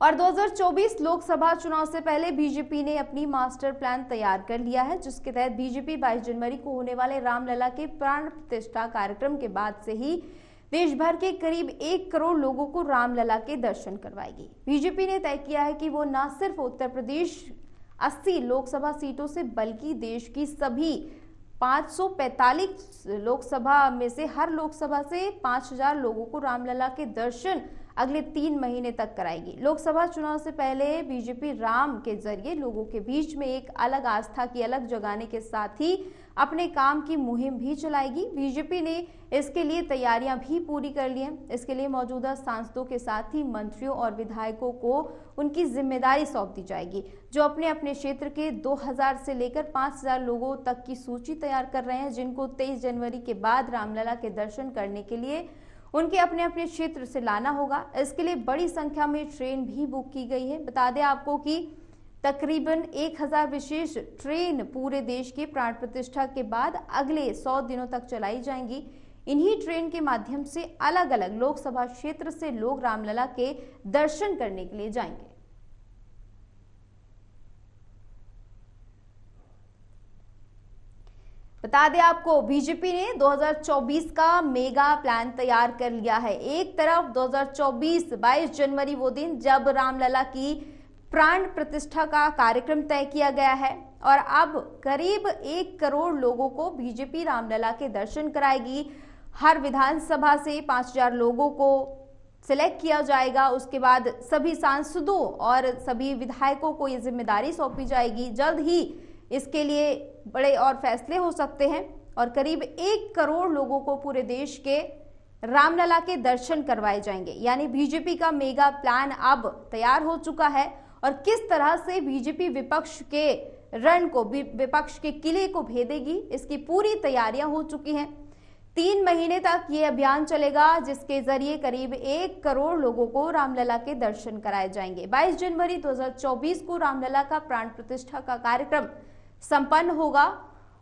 और 2024 लोकसभा चुनाव से पहले बीजेपी ने अपनी मास्टर प्लान तैयार कर लिया है, जिसके तहत बीजेपी 22 जनवरी को होने वाले रामलला के प्राण प्रतिष्ठा कार्यक्रम के बाद से ही देश भर के करीब 1 करोड़ लोगों को रामलला के दर्शन करवाएगी। बीजेपी ने तय किया है कि वो न सिर्फ उत्तर प्रदेश 80 लोकसभा सीटों से बल्कि देश की सभी 545 लोकसभा में से हर लोकसभा से 5000 लोगों को रामलला के दर्शन अगले 3 महीने तक कराएगी। लोकसभा चुनाव से पहले बीजेपी राम के जरिए लोगों के बीच में एक अलग आस्था की अलग जगाने के साथ ही अपने काम की मुहिम भी चलाएगी। बीजेपी ने इसके लिए तैयारियां भी पूरी कर ली हैं। इसके लिए मौजूदा सांसदों के साथ ही मंत्रियों और विधायकों को उनकी जिम्मेदारी सौंप दी जाएगी, जो अपने अपने क्षेत्र के 2000 से लेकर 5000 लोगों तक की सूची तैयार कर रहे हैं, जिनको 23 जनवरी के बाद रामलला के दर्शन करने के लिए उनके अपने अपने क्षेत्र से लाना होगा। इसके लिए बड़ी संख्या में ट्रेन भी बुक की गई है। बता दें आपको कि तकरीबन 1000 विशेष ट्रेन पूरे देश के प्राण प्रतिष्ठा के बाद अगले 100 दिनों तक चलाई जाएंगी। इन्हीं ट्रेन के माध्यम से अलग अलग लोकसभा क्षेत्र से लोग रामलला के दर्शन करने के लिए जाएंगे। बता दें आपको, बीजेपी ने 2024 का मेगा प्लान तैयार कर लिया है। एक तरफ 2024 22 जनवरी वो दिन जब रामलला की प्राण प्रतिष्ठा का कार्यक्रम तय किया गया है और अब करीब 1 करोड़ लोगों को बीजेपी रामलला के दर्शन कराएगी। हर विधानसभा से 5000 लोगों को सिलेक्ट किया जाएगा। उसके बाद सभी सांसदों और सभी विधायकों को ये जिम्मेदारी सौंपी जाएगी। जल्द ही इसके लिए बड़े और फैसले हो सकते हैं और करीब 1 करोड़ लोगों को पूरे देश के रामलला के दर्शन करवाए जाएंगे। यानी बीजेपी का मेगा प्लान अब तैयार हो चुका है और किस तरह से बीजेपी विपक्ष के रण को, विपक्ष के किले को भेदेगी, इसकी पूरी तैयारियां हो चुकी हैं। 3 महीने तक ये अभियान चलेगा, जिसके जरिए करीब 1 करोड़ लोगों को रामलला के दर्शन कराए जाएंगे। 22 जनवरी 2024 को रामलला का प्राण प्रतिष्ठा का कार्यक्रम संपन्न होगा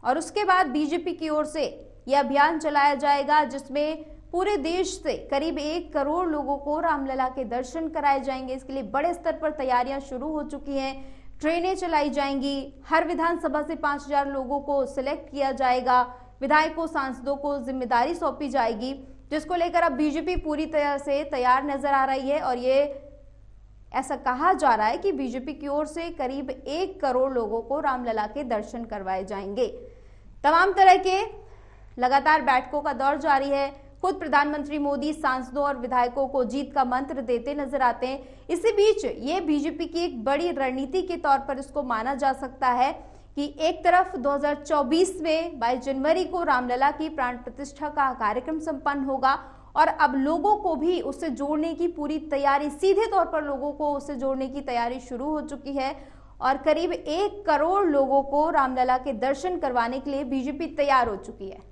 और उसके बाद बीजेपी की ओर से यह अभियान चलाया जाएगा, जिसमें पूरे देश से करीब 1 करोड़ लोगों को रामलला के दर्शन कराए जाएंगे। इसके लिए बड़े स्तर पर तैयारियां शुरू हो चुकी हैं। ट्रेनें चलाई जाएंगी। हर विधानसभा से 5000 लोगों को सिलेक्ट किया जाएगा। विधायकों, सांसदों को जिम्मेदारी सौंपी जाएगी, जिसको लेकर अब बीजेपी पूरी तरह से तैयार नजर आ रही है और ये ऐसा कहा जा रहा है कि बीजेपी की ओर से करीब 1 करोड़ लोगों को रामलला के दर्शन करवाए जाएंगे। तमाम तरह के लगातार बैठकों का दौर जारी है। खुद प्रधानमंत्री मोदी सांसदों और विधायकों को जीत का मंत्र देते नजर आते हैं। इसी बीच ये बीजेपी की एक बड़ी रणनीति के तौर पर इसको माना जा सकता है कि एक तरफ 2024 में 22 जनवरी को रामलला की प्राण प्रतिष्ठा का कार्यक्रम संपन्न होगा और अब लोगों को भी उससे जोड़ने की पूरी तैयारी, सीधे तौर पर लोगों को उससे जोड़ने की तैयारी शुरू हो चुकी है और करीब 1 करोड़ लोगों को रामलला के दर्शन करवाने के लिए बीजेपी तैयार हो चुकी है।